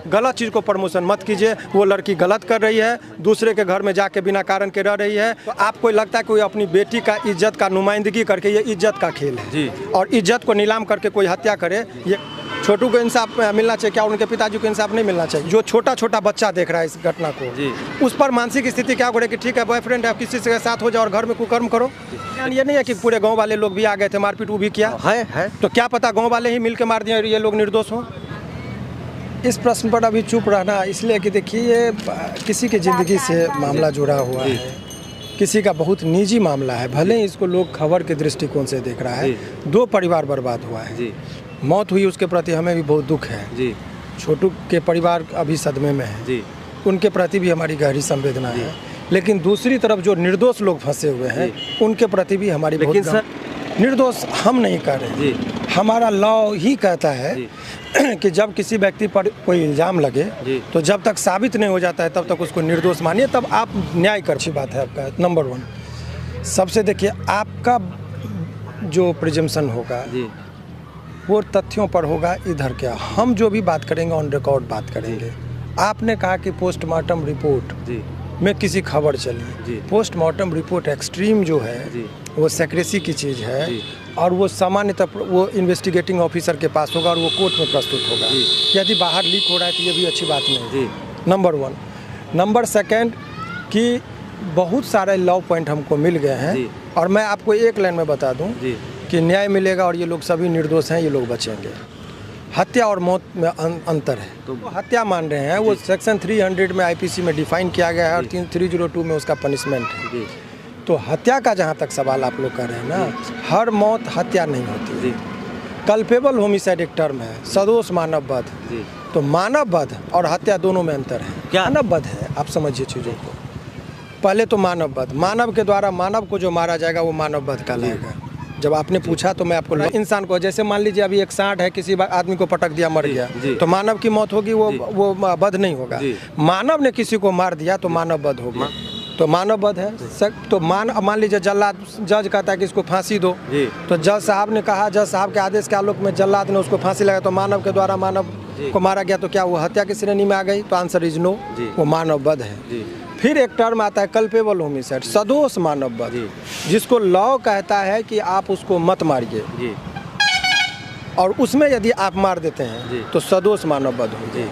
गलत चीज़ को प्रमोशन मत कीजिए। वो लड़की गलत कर रही है, दूसरे के घर में जाके बिना कारण के रह रही है। तो आपको लगता है कोई अपनी बेटी का इज्जत का नुमाइंदगी करके, ये इज्जत का खेल है जी। और इज्जत को नीलाम करके कोई हत्या करे, ये छोटू को इंसाफ मिलना चाहिए क्या? उनके पिताजी को इंसाफ नहीं मिलना चाहिए? जो छोटा छोटा बच्चा देख रहा है इस घटना को जी। उस पर मानसिक स्थिति क्या हो रही है कि ठीक है बॉयफ्रेंड है, किसी के साथ हो जाओ और घर में कुकर्म करो। ये नहीं है कि पूरे गांव वाले लोग भी आ गए थे, मारपीट वो भी किया है। तो क्या पता गांव वाले ही मिल के मार दिए और ये लोग निर्दोष हों। इस प्रश्न पर अभी चुप रहना इसलिए कि देखिए ये किसी की ज़िंदगी से मामला जुड़ा हुआ है, किसी का बहुत निजी मामला है। भले ही इसको लोग खबर के दृष्टिकोण से देख रहा है। 2 परिवार बर्बाद हुआ है, मौत हुई, उसके प्रति हमें भी बहुत दुख है जी। छोटू के परिवार अभी सदमे में है जी। उनके प्रति भी हमारी गहरी संवेदना है। लेकिन दूसरी तरफ जो निर्दोष लोग फंसे हुए हैं उनके प्रति भी हमारी लेकिन बहुत निर्दोष हम नहीं कर रहे जी। हमारा लॉ ही कहता है कि जब किसी व्यक्ति पर कोई इल्ज़ाम लगे तो जब तक साबित नहीं हो जाता है तब तक उसको निर्दोष मानिए, तब आप न्याय कर। अच्छी बात है आपका। नंबर 1 सबसे देखिए आपका जो प्रिजम्पशन होगा वो तथ्यों पर होगा। इधर क्या हम जो भी बात करेंगे ऑन रिकॉर्ड बात करेंगे। आपने कहा कि पोस्टमार्टम रिपोर्ट में किसी खबर चली, पोस्टमार्टम रिपोर्ट एक्सट्रीम जो है वो सेक्रेसी की चीज़ है और वो सामान्यतः वो इन्वेस्टिगेटिंग ऑफिसर के पास होगा और वो कोर्ट में प्रस्तुत होगा। यदि बाहर लीक हो रहा है तो ये भी अच्छी बात नहीं। नंबर 1। नंबर 2 कि बहुत सारे लॉ पॉइंट हमको मिल गए हैं और मैं आपको एक लाइन में बता दूं कि न्याय मिलेगा और ये लोग सभी निर्दोष हैं, ये लोग बचेंगे। हत्या और मौत में अंतर है। तो हत्या मान रहे हैं वो सेक्शन 300 में आईपीसी में डिफाइन किया गया है और 302 में उसका पनिशमेंट है। तो हत्या का जहाँ तक सवाल आप लोग कर रहे हैं ना, हर मौत हत्या नहीं होती। कल्पेबल होमिसाइड एक टर्म है, सदोष मानव वध। तो मानव वध और हत्या दोनों में अंतर है। क्या मानव वध है आप समझिए चीज़ों को। पहले तो मानव वध, मानव के द्वारा मानव को जो मारा जाएगा वो मानव वध कहलाएगा। जब आपने पूछा तो मैं आपको इंसान को, जैसे मान लीजिए अभी एक सांड है किसी आदमी को पटक दिया मर गया तो मानव की मौत होगी, वो वध नहीं होगा। मानव ने किसी को मार दिया तो मानव वध होगा, तो मानव वध है। तो मान लीजिए जल्लाद, जज कहता है कि इसको फांसी दो तो जज साहब ने कहा, जज साहब के आदेश के आलोक में जल्लाद ने उसको फांसी लगाया तो मानव के द्वारा मानव को मारा गया, तो क्या वो हत्या की श्रेणी में आ गई? तो आंसर इज नो, वो मानव वध है। फिर एक टर्म आता है कल्पेबल होमिसाइड, सदोष मानव वध, जिसको लॉ कहता है कि आप उसको मत मारिए और उसमें यदि आप मार देते हैं तो सदोष मानव वध होगी।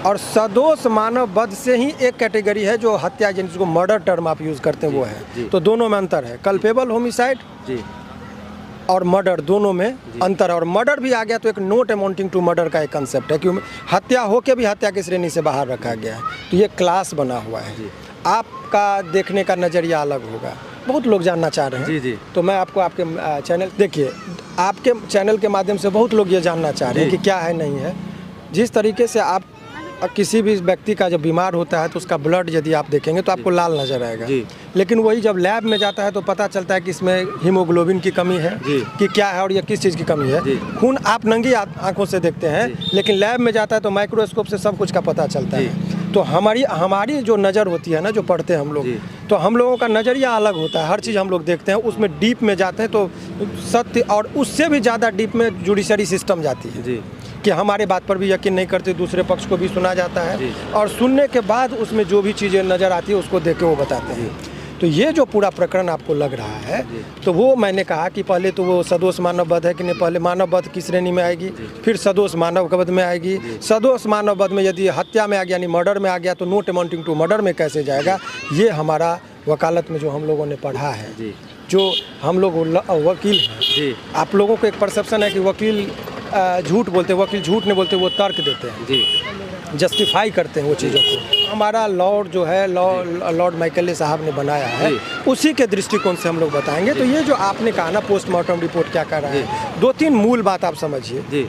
और सदोष मानव वध से ही एक कैटेगरी है जो हत्या, जिसको मर्डर टर्म आप यूज करते हैं वो है। तो दोनों में अंतर है, कल्पेबल होमिसाइड और मर्डर दोनों में अंतर है। और मर्डर भी आ गया तो एक नोट अमाउंटिंग टू मर्डर का एक कंसेप्ट है कि हत्या होके भी हत्या की श्रेणी से बाहर रखा गया है। तो ये क्लास बना हुआ है। आपका देखने का नज़रिया अलग होगा। बहुत लोग जानना चाह रहे हैं तो मैं आपको आपके चैनल, देखिए आपके चैनल के माध्यम से बहुत लोग ये जानना चाह रहे हैं कि क्या है नहीं है। जिस तरीके से आप किसी भी व्यक्ति का जब बीमार होता है तो उसका ब्लड यदि आप देखेंगे तो आपको लाल नजर आएगा, लेकिन वही जब लैब में जाता है तो पता चलता है कि इसमें हीमोग्लोबिन की कमी है कि क्या है और ये किस चीज़ की कमी है। खून आप नंगी आंखों से देखते हैं लेकिन लैब में जाता है तो माइक्रोस्कोप से सब कुछ का पता चलता है। तो हमारी जो नज़र होती है ना, जो पढ़ते हैं हम लोग, तो हम लोगों का नज़रिया अलग होता है। हर चीज़ हम लोग देखते हैं, उसमें डीप में जाते हैं तो सत्य और उससे भी ज़्यादा डीप में जुडिशरी सिस्टम जाती है कि हमारे बात पर भी यकीन नहीं करते, दूसरे पक्ष को भी सुना जाता है और सुनने के बाद उसमें जो भी चीज़ें नज़र आती है उसको देख के वो बताते हैं। तो ये जो पूरा प्रकरण आपको लग रहा है तो वो मैंने कहा कि पहले तो वो सदोष मानव वध है कि नहीं, पहले मानव वध की श्रेणी में आएगी, फिर सदोष मानव वध में आएगी। सदोष मानव वध में यदि हत्या में आ गया यानी मर्डर में आ गया तो नोट अमाउंटिंग टू मर्डर में कैसे जाएगा? ये हमारा वकालत में जो हम लोगों ने पढ़ा है, जो हम लोग वकील हैं, आप लोगों को एक परसेप्शन है कि वकील झूठ बोलते हैं। वकील झूठ नहीं बोलते, वो तर्क देते हैं, जस्टिफाई करते हैं वो चीज़ों को। हमारा लॉर्ड जो है लॉर्ड माइकले साहब ने बनाया है, उसी के दृष्टिकोण से हम लोग बताएंगे। तो ये जो आपने कहा ना पोस्टमार्टम रिपोर्ट क्या कर रहा है, 2-3 मूल बात आप समझिए।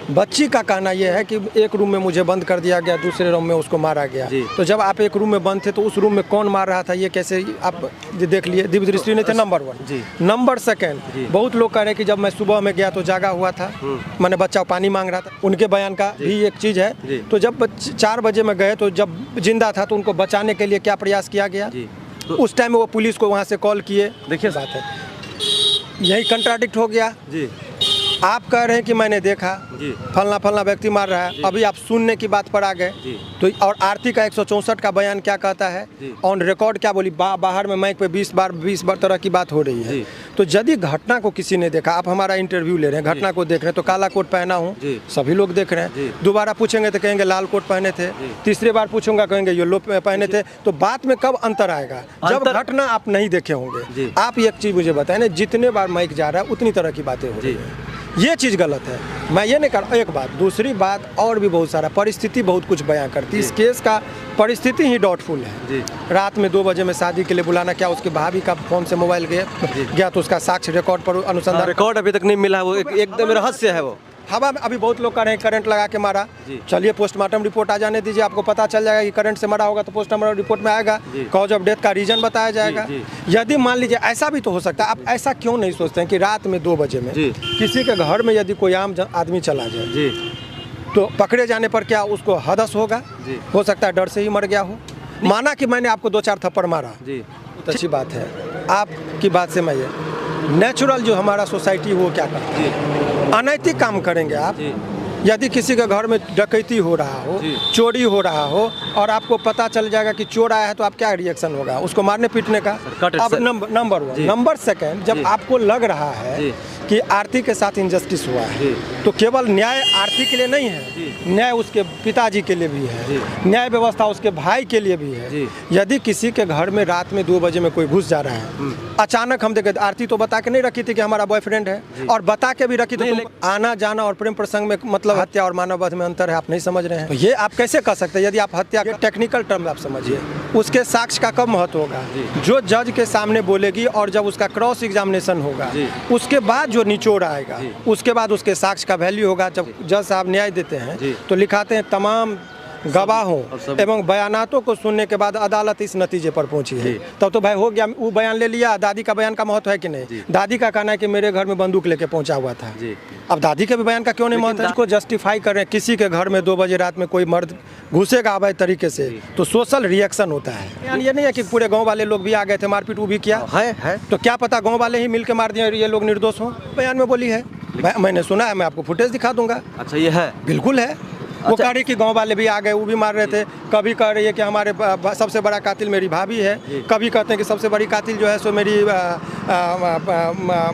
बच्ची का कहना यह है कि एक रूम में मुझे बंद कर दिया गया, दूसरे रूम में उसको मारा गया। तो जब आप एक रूम में बंद थे तो उस रूम में कौन मार रहा था ये कैसे आप देख लिए? दिव्य दृष्टि नहीं थे, नंबर 1। नंबर 2, बहुत लोग कह रहे हैं कि जब मैं सुबह में गया तो जागा हुआ था, मैंने बच्चा पानी मांग रहा था, उनके बयान का भी एक चीज़ है। तो जब 4 बजे में गए तो जब जिंदा था तो उनको बचाने के लिए क्या प्रयास किया गया? उस टाइम में वो पुलिस को वहाँ से कॉल किए। देखिए बात है, यही कंट्राडिक्ट हो गया। आप कह रहे हैं कि मैंने देखा फलना फलना व्यक्ति मार रहा है, अभी आप सुनने की बात पर आ गए तो। और आरती का 164 का बयान क्या कहता है, ऑन रिकॉर्ड क्या बोली, बाहर में माइक पे 20 बार तरह की बात हो रही है। तो यदि घटना को किसी ने देखा, आप हमारा इंटरव्यू ले रहे हैं, घटना को देख रहे हैं, तो काला कोट पहना हूँ, सभी लोग देख रहे हैं। दोबारा पूछेंगे तो कहेंगे लाल कोट पहने थे, तीसरी बार पूछूंगा कहेंगे येलो पहने थे। तो बात में कब अंतर आएगा, जब घटना आप नहीं देखे होंगे। आप एक चीज मुझे बताएं ना, जितने बार माइक जा रहा है उतनी तरह की बातें हो रही है, ये चीज़ गलत है। मैं ये नहीं कर, एक बात, दूसरी बात और भी बहुत सारा परिस्थिति बहुत कुछ बयां करती है। इस केस का परिस्थिति ही डाउटफुल है। रात में 2 बजे में शादी के लिए बुलाना, क्या उसकी भाभी का फोन से मोबाइल गया तो उसका साक्ष्य रिकॉर्ड पर अनुसंधान, रिकॉर्ड अभी तक नहीं मिला है, वो एकदम रहस्य है वो। हवा में अभी बहुत लोग कह रहे हैं करंट लगा के मारा। चलिए पोस्टमार्टम रिपोर्ट आ जाने दीजिए, आपको पता चल जाएगा कि करंट से मरा होगा तो पोस्टमार्टम रिपोर्ट में आएगा, कॉज ऑफ डेथ का रीजन बताया जाएगा। यदि मान लीजिए ऐसा भी तो हो सकता है, आप ऐसा क्यों नहीं सोचते हैं कि रात में 2 बजे में किसी के घर में यदि कोई आम आदमी चला जाए तो पकड़े जाने पर क्या उसको हदस होगा, हो सकता है डर से ही मर गया हो। माना कि मैंने आपको 2-4 थप्पड़ मारा, तो अच्छी बात है। आपकी बात से मैं ये नेचुरल जो हमारा सोसाइटी वो क्या करता है, अनैतिक काम करेंगे आप। यदि किसी के घर में डकैती हो रहा हो, चोरी हो रहा हो और आपको पता चल जाएगा कि चोर आया है, तो आप क्या रिएक्शन होगा, उसको मारने पीटने का। अब नंबर 1, नंबर 2, जब आपको लग रहा है कि आरती के साथ इनजस्टिस हुआ है, तो केवल न्याय आरती के लिए नहीं है, न्याय उसके पिताजी के लिए भी है, न्याय व्यवस्था उसके भाई के लिए भी है। यदि किसी के घर में रात में 2 बजे में कोई घुस जा रहा है, अचानक हम देखे, आरती तो बता के नहीं रखी थी कि हमारा बॉयफ्रेंड है, और बता के भी रखी तो आना जाना और प्रेम प्रसंग में मतलब हत्या और मानववध में अंतर है, आप नहीं समझ रहे हैं। तो ये आप कैसे कर सकते हैं, यदि आप हत्या के टेक्निकल टर्म आप समझिए, उसके साक्ष्य का कब महत्व होगा, जो जज के सामने बोलेगी और जब उसका क्रॉस एग्जामिनेशन होगा, उसके बाद जो निचोड़ आएगा, उसके बाद उसके साक्ष्य का वैल्यू होगा। जब जज साहब न्याय देते हैं तो लिखाते हैं तमाम गवाहों एवं बयानातों को सुनने के बाद अदालत इस नतीजे पर पहुंची है, तब तो भाई हो गया, वो बयान ले लिया। दादी का बयान का महत्व है कि नहीं, दादी का कहना है कि मेरे घर में बंदूक लेके पहुंचा हुआ था, अब दादी के भी बयान का क्यों नहीं महत्व है। इसको जस्टिफाई कर रहे हैं, किसी के घर में 2 बजे रात में कोई मर्द घुसेगा अवैध तरीके से तो सोशल रिएक्शन होता है। ये नहीं है कि पूरे गाँव वाले लोग भी आ गए थे, मारपीट वो भी किया है, तो क्या पता गाँव वाले ही मिल के मार दिए, ये लोग निर्दोष हों। बयान में बोली है, मैंने सुना है, मैं आपको फुटेज दिखा दूंगा। अच्छा, ये है, बिल्कुल है। वो कह रही कि गांव वाले भी आ गए, वो भी मार रहे थे। कभी कह रही है कि हमारे सबसे बड़ा कातिल मेरी भाभी है, कभी कहते हैं कि सबसे बड़ी कातिल जो है सो मेरी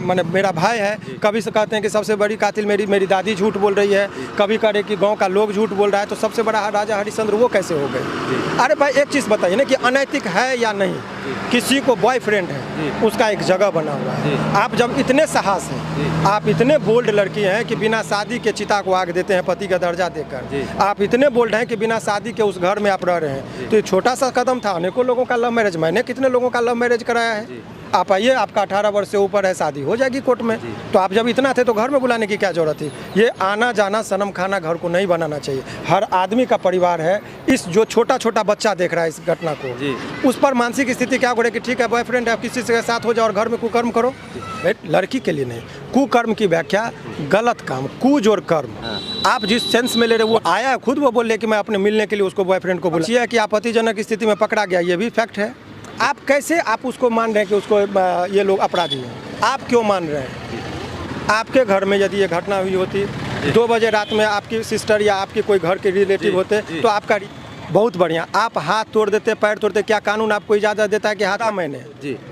माने मेरा भाई है, कभी से कहते हैं कि सबसे बड़ी कातिल मेरी दादी झूठ बोल रही है, कभी कह रहे कि गांव का लोग झूठ बोल रहा है, तो सबसे बड़ा राजा हरिश्चंद्र वो कैसे हो गए। अरे भाई एक चीज़ बताइए ना कि अनैतिक है या नहीं, किसी को बॉयफ्रेंड है, उसका एक जगह बना हुआ है। आप जब इतने साहस हैं, आप इतने बोल्ड लड़की हैं कि बिना शादी के चिता को आग देते हैं पति का दर्जा देकर, आप इतने बोल्ड हैं कि बिना शादी के उस घर में आप रह रहे हैं, तो ये छोटा सा कदम था। अनेकों लोगों का लव मैरिज, मैंने कितने लोगों का लव मैरिज कराया है। आप आइए, आपका 18 वर्ष से ऊपर है, शादी हो जाएगी कोर्ट में। तो आप जब इतना थे तो घर में बुलाने की क्या जरूरत थी। ये आना जाना सनम खाना घर को नहीं बनाना चाहिए। हर आदमी का परिवार है। इस जो छोटा छोटा बच्चा देख रहा है इस घटना को, उस पर मानसिक स्थिति क्या हो रही है कि ठीक है बॉयफ्रेंड है, किसी के साथ हो जाओ और घर में कुकर्म करो। लड़की के लिए नहीं, कुकर्म की व्याख्या गलत काम, कुजोर कर्म। आप जिस सेंस में ले रहे, वो आया खुद वो बोल रहे कि मैं अपने मिलने के लिए उसको बॉयफ्रेंड को बुलाया कि आपत्तिजनक स्थिति में पकड़ा गया, ये भी फैक्ट है। आप कैसे आप उसको मान रहे हैं कि उसको ये लोग अपराधी हैं, आप क्यों मान रहे हैं। आपके घर में यदि ये घटना हुई होती, 2 बजे रात में आपकी सिस्टर या आपके कोई घर के रिलेटिव होते, तो आपका बहुत बढ़िया, आप हाथ तोड़ देते, पैर तोड़ते। क्या कानून आपको इजाज़त देता है कि हाथ मैंने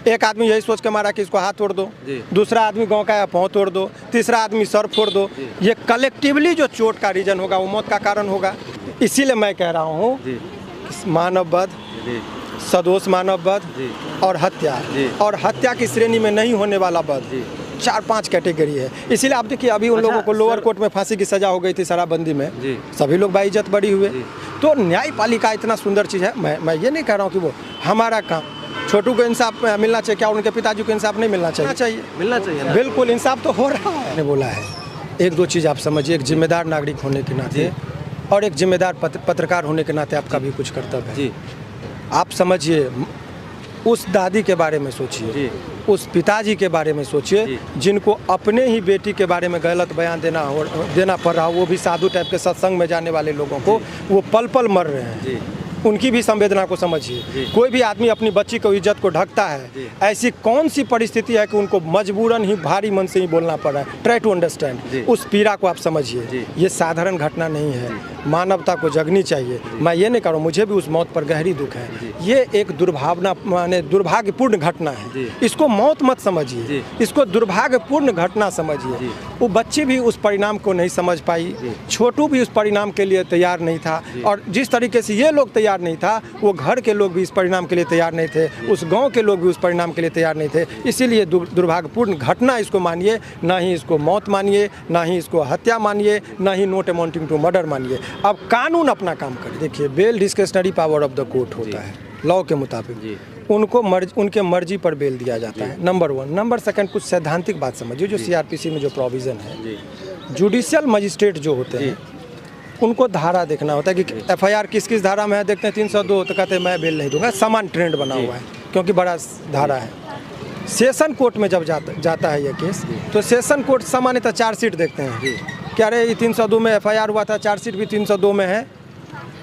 एक आदमी यही सोच के मारा कि इसको हाथ तोड़ दो, दूसरा आदमी गांव का पाँव तोड़ दो, तीसरा आदमी सर फोड़ दो। ये कलेक्टिवली जो चोट का रीजन होगा वो मौत का कारण होगा। इसीलिए मैं कह रहा हूँ मानववध, सदोष मानववध और हत्या की श्रेणी में नहीं होने वाला वध, 4-5 कैटेगरी है। इसीलिए आप देखिए अभी उन लोगों को लोअर कोर्ट में फांसी की सजा हो गई थी शराबबंदी में, सभी लोग बाइज्जत बरी हुए। तो न्यायपालिका इतना सुंदर चीज़ है। मैं ये नहीं कह रहा हूँ कि वो हमारा काम, छोटू को इंसाफ मिलना चाहिए, क्या उनके पिताजी को इंसाफ नहीं मिलना चाहिए? मिलना चाहिए, बिल्कुल इंसाफ तो हो रहा है। मैंने बोला है 1-2 चीज़ आप समझिए, एक जिम्मेदार नागरिक होने के नाते और एक जिम्मेदार पत्रकार होने के नाते आपका भी कुछ कर्तव्य है। आप समझिए, उस दादी के बारे में सोचिए, उस पिताजी के बारे में सोचिए जिनको अपने ही बेटी के बारे में गलत बयान देना पड़ रहा हो, वो भी साधु टाइप के सत्संग में जाने वाले लोगों को, वो पल पल मर रहे हैं। उनकी भी संवेदना को समझिए। कोई भी आदमी अपनी बच्ची को इज्जत को ढकता है, ऐसी कौन सी परिस्थिति है कि उनको मजबूरन ही भारी मन से ही बोलना पड़ रहा है। ट्राई टू अंडरस्टैंड, उस पीड़ा को आप समझिए। ये साधारण घटना नहीं है, मानवता को जगनी चाहिए। मैं ये नहीं कह रहा हूँ, मुझे भी उस मौत पर गहरी दुख है। ये एक दुर्भावना माने दुर्भाग्यपूर्ण घटना है, इसको मौत मत समझिए, इसको दुर्भाग्यपूर्ण घटना समझिए। वो बच्ची भी उस परिणाम को नहीं समझ पाई, छोटू भी उस परिणाम के लिए तैयार नहीं था, और जिस तरीके से ये लोग तैयार नहीं था, वो घर के लोग भी इस परिणाम के लिए तैयार नहीं थे, उस गांव के लोग भी उस परिणाम के लिए तैयार नहीं थे। इसीलिए दुर्भाग्यपूर्ण घटना इसको मानिए, ना ही इसको मौत मानिए, ना ही इसको हत्या मानिए, ना ही नॉट अमाउंटिंग टू मर्डर मानिए। अब कानून अपना काम करे। देखिए, bail discretionary power of the court होता है, लॉ के मुताबिक उनको उनके मर्जी पर बेल दिया जाता है, नंबर 1। नंबर 2, कुछ सैद्धांतिक बात समझिए। जो सीआरपीसी में जो प्रोविज़न है, जुडिशियल मजिस्ट्रेट जो होते हैं उनको धारा देखना होता है कि एफआईआर किस किस धारा में है। देखते हैं 302 तो कहते हैं मैं बेल नहीं दूंगा, समान ट्रेंड बना हुआ है क्योंकि बड़ा धारा है। सेशन कोर्ट में जब जाता है ये केस, तो सेशन कोर्ट सामान्यतः चार्जशीट देखते हैं कि अरे ये 302 में एफआईआर हुआ था, चार्जशीट भी 302 में है,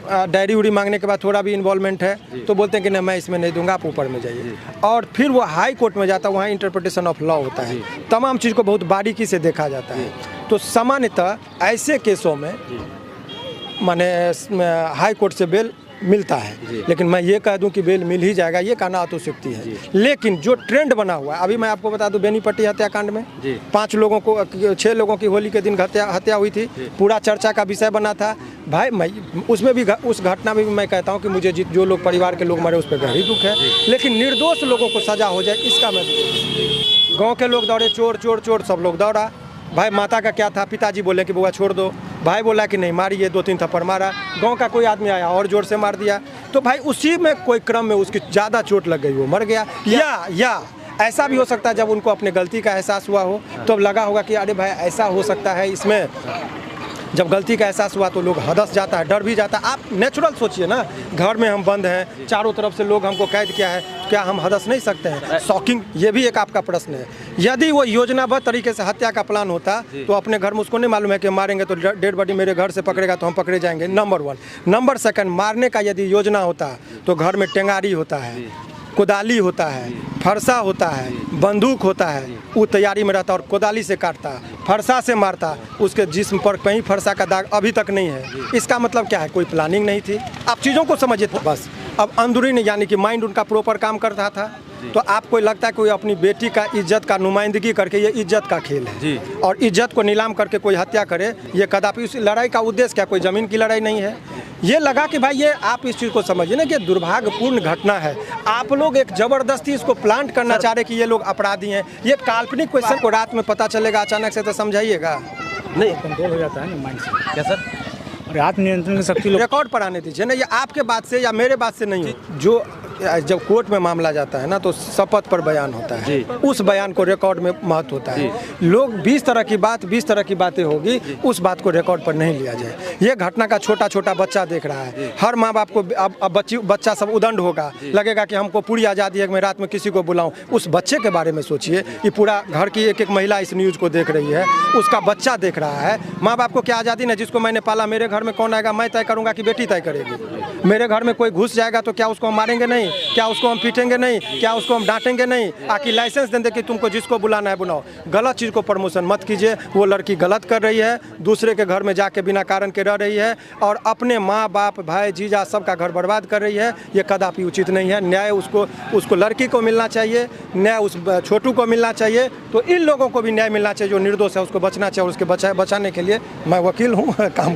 डायरी उड़ी मांगने के बाद थोड़ा भी इन्वॉल्वमेंट है, तो बोलते हैं कि नहीं मैं इसमें नहीं दूंगा, आप ऊपर में जाइए। और फिर वो हाई कोर्ट में जाता है, वहाँ इंटरप्रिटेशन ऑफ लॉ होता है, तमाम चीज़ को बहुत बारीकी से देखा जाता है। तो सामान्यतः ऐसे केसों में माने हाई कोर्ट से बेल मिलता है, लेकिन मैं ये कह दूं कि बेल मिल ही जाएगा, ये कहना अतिशयोक्ति है। लेकिन जो ट्रेंड बना हुआ है, अभी मैं आपको बता दूं, बेनीपट्टी हत्याकांड में 6 लोगों की होली के दिन हत्या हुई थी, पूरा चर्चा का विषय बना था। भाई मैं उसमें भी, उस घटना में भी मैं कहता हूं कि मुझे जो लोग परिवार के लोग मरे उस पर गहरी दुख है, लेकिन निर्दोष लोगों को सजा हो जाए इसका मैं, गाँव के लोग दौड़े, चोर चोर चोर, सब लोग दौड़ा। भाई माता का क्या था, पिताजी बोले कि बुआ छोड़ दो, भाई बोला कि नहीं मारिए, 2-3 थप्पड़ मारा, गांव का कोई आदमी आया और जोर से मार दिया। तो भाई उसी में कोई क्रम में उसकी ज़्यादा चोट लग गई, वो मर गया। या ऐसा भी हो सकता है जब उनको अपने गलती का एहसास हुआ हो, तो लगा होगा कि अरे भाई ऐसा हो सकता है इसमें। जब गलती का एहसास हुआ तो लोग हदस जाता है, डर भी जाता है। आप नेचुरल सोचिए ना, घर में हम बंद हैं, चारों तरफ से लोग हमको कैद किया है, क्या हम हदस नहीं सकते हैं? शॉकिंग, ये भी एक आपका प्रश्न है। यदि वो योजनाबद्ध तरीके से हत्या का प्लान होता तो अपने घर में उसको नहीं मालूम है कि मारेंगे तो डेड बॉडी मेरे घर से पकड़ेगा तो हम पकड़े जाएंगे, नंबर 1। नंबर 2, मारने का यदि योजना होता तो घर में टेंगारी होता है, कोदाली होता है, फरसा होता है, बंदूक होता है, वो तैयारी में रहता और कोदाली से काटता, फरसा से मारता, उसके जिस्म पर कहीं फरसा का दाग अभी तक नहीं है। इसका मतलब क्या है? कोई प्लानिंग नहीं थी। आप चीज़ों को समझिए बस। अब अंदरूनी यानी कि माइंड उनका प्रॉपर काम करता था, तो आपको लगता है कोई अपनी बेटी का इज्जत का नुमाइंदगी करके, ये इज्जत का खेल है, और इज्जत को नीलाम करके कोई हत्या करे, ये कदापि उस लड़ाई का उद्देश्य क्या, कोई ज़मीन की लड़ाई नहीं है। ये लगा कि भाई ये आप इस चीज़ को समझिए ना कि दुर्भाग्यपूर्ण घटना है। आप लोग एक ज़बरदस्ती इसको प्लांट करना चाह रहे कि ये लोग अपराधी हैं। ये काल्पनिक क्वेश्चन को रात में पता चलेगा अचानक से, तो समझाइएगा नहीं, कंट्रोल हो जाता है ना माइंड से। क्या सर? और आत्मनियंत्रण की शक्ति रिकॉर्ड पर आने दीजिए ना, ये आपके बात से या मेरे बात से नहीं हो। जो जब कोर्ट में मामला जाता है ना, तो शपथ पर बयान होता है, उस बयान को रिकॉर्ड में महत्व होता है। लोग 20 तरह की बातें होगी, उस बात को रिकॉर्ड पर नहीं लिया जाए। ये घटना का छोटा छोटा बच्चा देख रहा है, हर माँ बाप को अब बच्चा सब उदंड होगा, लगेगा कि हमको पूरी आज़ादी है कि मैं रात में किसी को बुलाऊं। उस बच्चे के बारे में सोचिए कि पूरा घर की एक महिला इस न्यूज़ को देख रही है, उसका बच्चा देख रहा है। माँ बाप को क्या आज़ादी नहीं? जिसको मैंने पाला, मेरे घर में कौन आएगा मैं तय करूँगा कि बेटी तय करेगी। मेरे घर में कोई घुस जाएगा तो क्या उसको हम मारेंगे नहीं? क्या उसको हम पीटेंगे नहीं? क्या उसको हम डांटेंगे नहीं? आखिर लाइसेंस देंगे कि तुमको जिसको बुलाना है बुलाओ। गलत चीज़ को प्रमोशन मत कीजिए। वो लड़की गलत कर रही है, दूसरे के घर में जाके बिना कारण के रह रही है, और अपने माँ बाप भाई जीजा सबका घर बर्बाद कर रही है। ये कदापि उचित नहीं है। न्याय उसको लड़की को मिलना चाहिए, न्याय उस छोटू को मिलना चाहिए। तो इन लोगों को भी न्याय मिलना चाहिए जो निर्दोष है, उसको बचना चाहिए, और उसके बचाने के लिए मैं वकील हूँ, काम